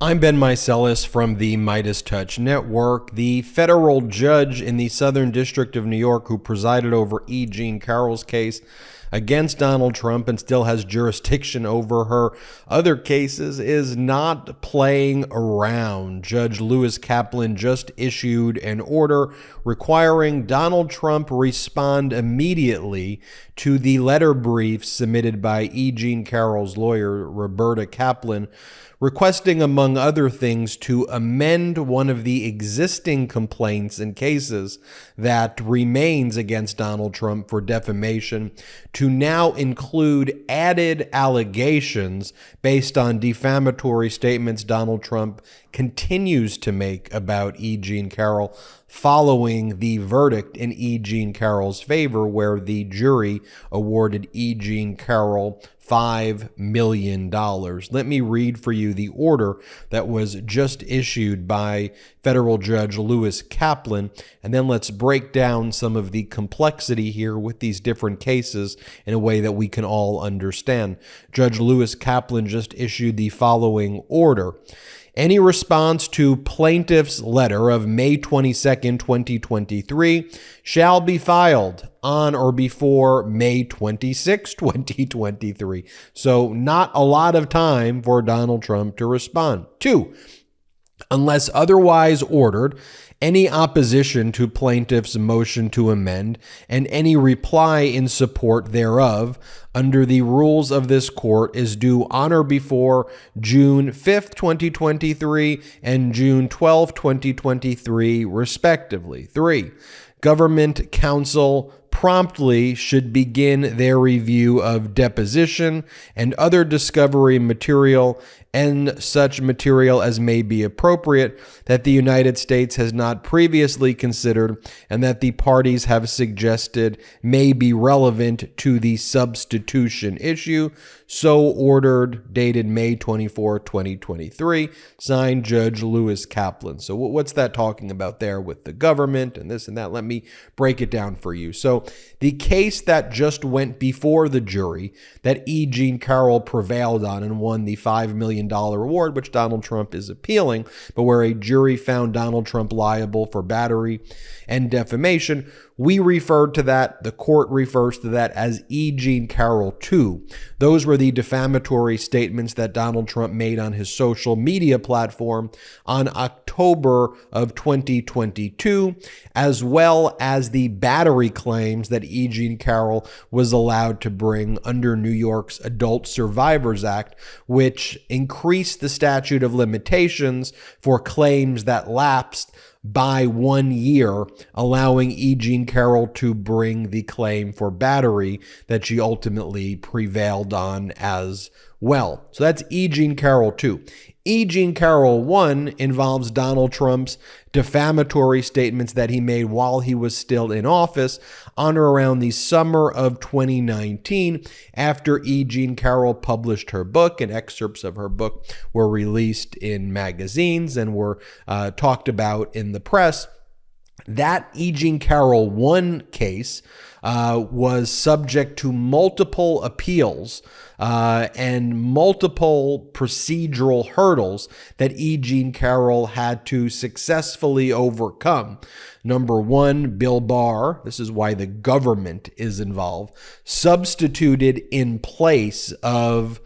I'm Ben Meiselas from the MeidasTouch Network. The federal judge in the Southern District of New York who presided over E. Jean Carroll's case against Donald Trump and still has jurisdiction over her other cases is not playing around. Judge Lewis Kaplan just issued an order requiring Donald Trump respond immediately to the letter brief submitted by E. Jean Carroll's lawyer, Roberta Kaplan, requesting, among other things, to amend one of the existing complaints and cases that remains against Donald Trump for defamation to now include added allegations based on defamatory statements Donald Trump continues to make about E. Jean Carroll following the verdict in E. Jean Carroll's favor, where the jury awarded E. Jean Carroll $5 million. Let me read for you the order that was just issued by federal judge Lewis Kaplan, and then let's break down some of the complexity here with these different cases in a way that we can all understand. Judge Lewis Kaplan just issued the following order. Any response to plaintiff's letter of May 22nd, 2023 shall be filed on or before May 26, 2023. So not a lot of time for Donald Trump to respond. 2, unless otherwise ordered, any opposition to plaintiff's motion to amend and any reply in support thereof under the rules of this court is due on or before June 5th, 2023 and June 12th, 2023, respectively. 3, government counsel promptly should begin their review of deposition and other discovery material and such material as may be appropriate that the United States has not previously considered and that the parties have suggested may be relevant to the substitution issue. So ordered, dated May 24, 2023, signed Judge Lewis Kaplan. So what's that talking about there with the government and this and that? Let me break it down for you. So the case that just went before the jury that E. Jean Carroll prevailed on and won the $5 million award, which Donald Trump is appealing, but where a jury found Donald Trump liable for battery and defamation, we referred to that, the court refers to that as E. Jean Carroll 2. Those were the defamatory statements that Donald Trump made on his social media platform on October of 2022, as well as the battery claims that E. Jean Carroll was allowed to bring under New York's Adult Survivors Act, which increased the statute of limitations for claims that lapsed by 1 year, allowing E. Jean Carroll to bring the claim for battery that she ultimately prevailed on as well. So that's E. Jean Carroll 2. E. Jean Carroll 1 involves Donald Trump's defamatory statements that he made while he was still in office on or around the summer of 2019 after E. Jean Carroll published her book, and excerpts of her book were released in magazines and were talked about in the press. That E. Jean Carroll 1 case was subject to multiple appeals and multiple procedural hurdles that E. Jean Carroll had to successfully overcome. Number 1, Bill Barr, this is why the government is involved, substituted in place of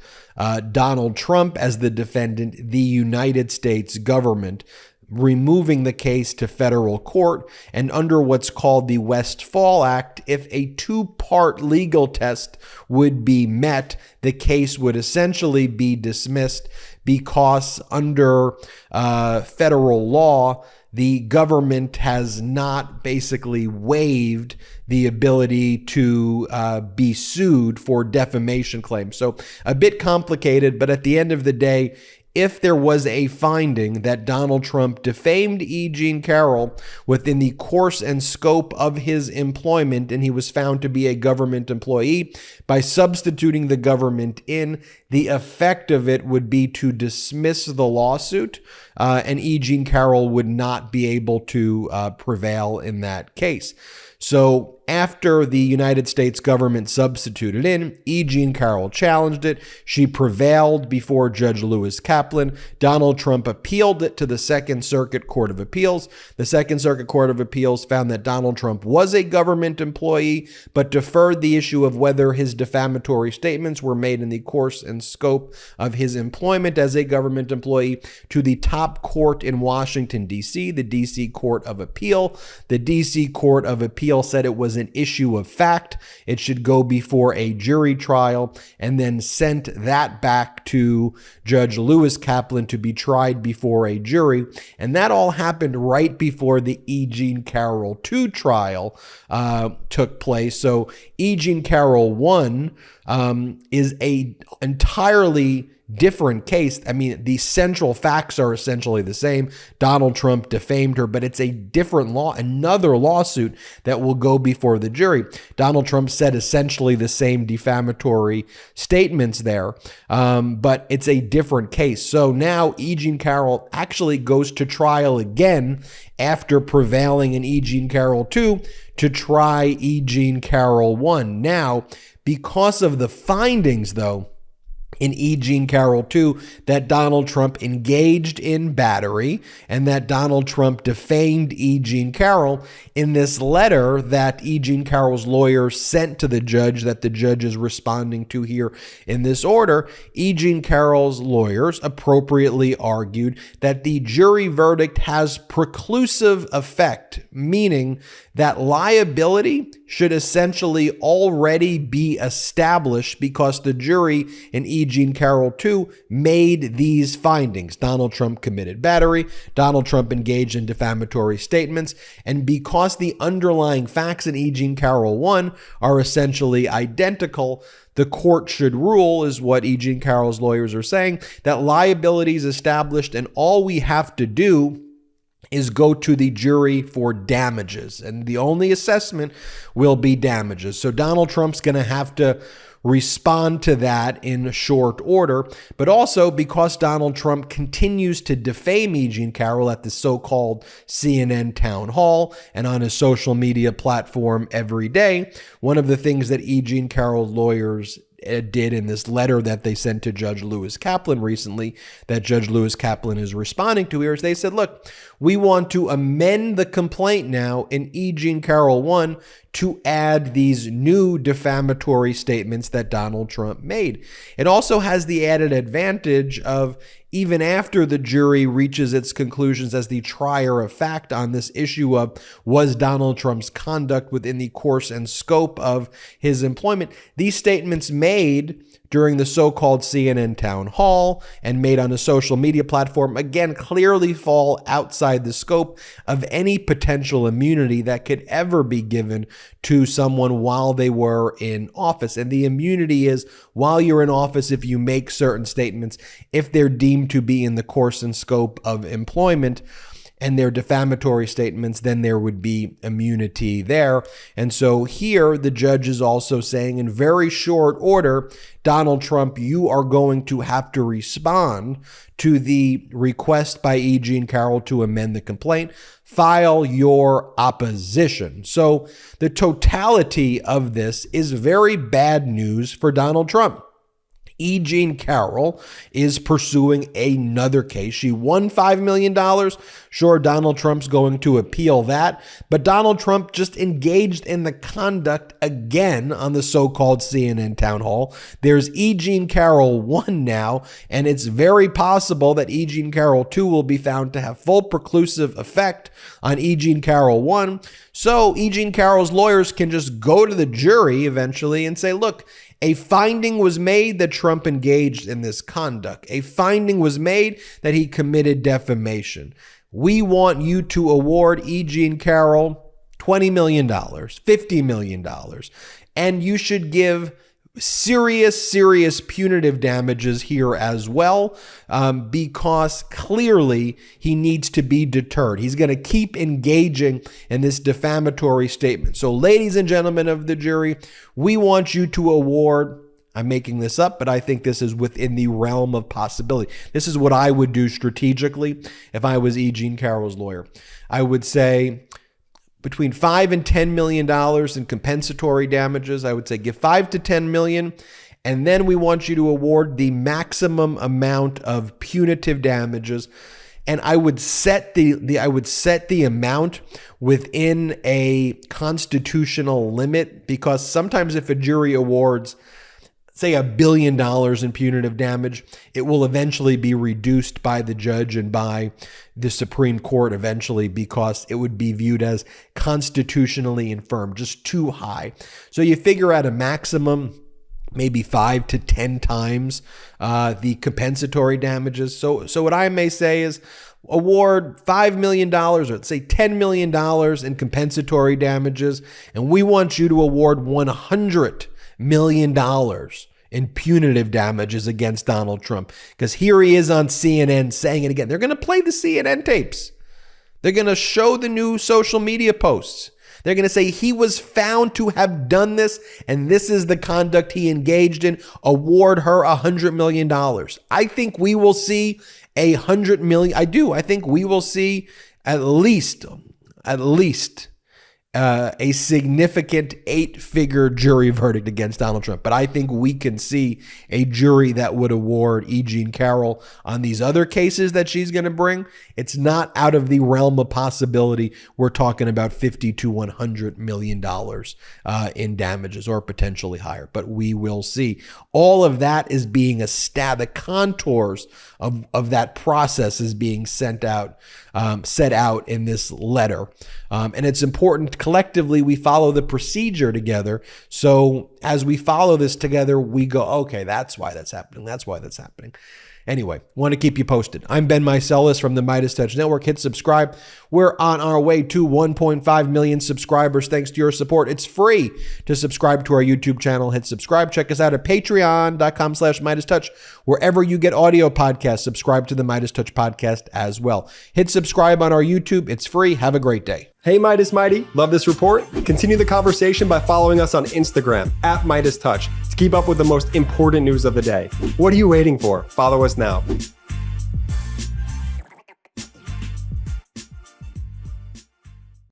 Donald Trump as the defendant, the United States government, removing the case to federal court. And under what's called the Westfall Act, if a 2-part legal test would be met, the case would essentially be dismissed because under federal law, the government has not basically waived the ability to be sued for defamation claims. So a bit complicated, but at the end of the day, if there was a finding that Donald Trump defamed E. Jean Carroll within the course and scope of his employment, and he was found to be a government employee, by substituting the government in, the effect of it would be to dismiss the lawsuit, and E. Jean Carroll would not be able to prevail in that case. So after the United States government substituted in, E. Jean Carroll challenged it. She prevailed before Judge Lewis Kaplan. Donald Trump appealed it to the Second Circuit Court of Appeals. The Second Circuit Court of Appeals found that Donald Trump was a government employee, but deferred the issue of whether his defamatory statements were made in the course and scope of his employment as a government employee to the top court in Washington, D.C., the D.C. Court of Appeal. The D.C. Court of Appeal said it was an issue of fact. It should go before a jury trial, and then sent that back to Judge Lewis Kaplan to be tried before a jury. And that all happened right before the E. Jean Carroll 2 trial took place. So E. Jean Carroll 1 is a entirely different case. I mean, the central facts are essentially the same. Donald Trump defamed her, but it's a different law, another lawsuit that will go before the jury. Donald Trump said essentially the same defamatory statements there, but it's a different case. So now E. Jean Carroll actually goes to trial again after prevailing in E. Jean Carroll 2 to try E. Jean Carroll 1. Now, because of the findings, though, in E. Jean Carroll 2, that Donald Trump engaged in battery and that Donald Trump defamed E. Jean Carroll, in this letter that E. Jean Carroll's lawyer sent to the judge that the judge is responding to here in this order, E. Jean Carroll's lawyers appropriately argued that the jury verdict has preclusive effect, meaning that liability should essentially already be established because the jury in E. Jean Carroll 2 made these findings. Donald Trump committed battery, Donald Trump engaged in defamatory statements, and because the underlying facts in E. Jean Carroll 1 are essentially identical, the court should rule, is what E. Jean Carroll's lawyers are saying, that liability is established and all we have to do is go to the jury for damages, and the only assessment will be damages. So Donald Trump's going to have to respond to that in short order, but also because Donald Trump continues to defame E. Jean Carroll at the so-called CNN town hall and on his social media platform every day. One of the things that E. Jean Carroll's lawyers did in this letter that they sent to Judge Lewis Kaplan recently, that Judge Lewis Kaplan is responding to here, is they said, look, we want to amend the complaint now in E. Jean Carroll 1 to add these new defamatory statements that Donald Trump made. It also has the added advantage of, even after the jury reaches its conclusions as the trier of fact on this issue of was Donald Trump's conduct within the course and scope of his employment, these statements made during the so-called CNN town hall and made on a social media platform, again, clearly fall outside the scope of any potential immunity that could ever be given to someone while they were in office. And the immunity is while you're in office, if you make certain statements, if they're deemed to be in the course and scope of employment, and their defamatory statements, then there would be immunity there. And so here, the judge is also saying in very short order, Donald Trump, you are going to have to respond to the request by E. Jean Carroll to amend the complaint. File your opposition. So the totality of this is very bad news for Donald Trump. E. Jean Carroll is pursuing another case. She won $5 million. Sure, Donald Trump's going to appeal that, but Donald Trump just engaged in the conduct again on the so-called CNN town hall. There's E. Jean Carroll 1 now, and it's very possible that E. Jean Carroll 2 will be found to have full preclusive effect on E. Jean Carroll 1. So E. Jean Carroll's lawyers can just go to the jury eventually and say, look, a finding was made that Trump engaged in this conduct. A finding was made that he committed defamation. We want you to award E. Jean Carroll $20 million, $50 million, and you should give serious punitive damages here as well, because clearly he needs to be deterred. He's going to keep engaging in this defamatory statement. So ladies and gentlemen of the jury, we want you to award, I'm making this up, but I think this is within the realm of possibility. This is what I would do strategically if I was E. Jean Carroll's lawyer. I would say, between $5 and $10 million in compensatory damages. I would say give $5 to $10 million, and then we want you to award the maximum amount of punitive damages. And I would set the amount within a constitutional limit, because sometimes if a jury awards, say, $1 billion in punitive damage, it will eventually be reduced by the judge and by the Supreme Court eventually, because it would be viewed as constitutionally infirm, just too high. So you figure out a maximum, maybe 5 to 10 times the compensatory damages. So what I may say is award $5 million, or let's say $10 million in compensatory damages, and we want you to award $100 million in punitive damages against Donald Trump. Because here he is on CNN saying it again. They're going to play the CNN tapes. They're going to show the new social media posts. They're going to say he was found to have done this, and this is the conduct he engaged in. Award her $100 million. I think we will see $100 million. I do. I think we will see at least a significant 8-figure jury verdict against Donald Trump. But I think we can see a jury that would award E. Jean Carroll on these other cases that she's going to bring. It's not out of the realm of possibility. We're talking about $50 to $100 million in damages, or potentially higher. But we will see. All of that is being the contours of that process is being set out in this letter. And it's important collectively we follow the procedure together. So as we follow this together, we go, okay, that's why that's happening. That's why that's happening. Anyway, want to keep you posted. I'm Ben Meiselas from the MeidasTouch Network. Hit subscribe. We're on our way to 1.5 million subscribers thanks to your support. It's free to subscribe to our YouTube channel. Hit subscribe. Check us out at patreon.com/MeidasTouch. Wherever you get audio podcasts, subscribe to the MeidasTouch podcast as well. Hit subscribe on our YouTube. It's free. Have a great day. Hey, Meidas Mighty, love this report? Continue the conversation by following us on Instagram at MeidasTouch to keep up with the most important news of the day. What are you waiting for? Follow us now.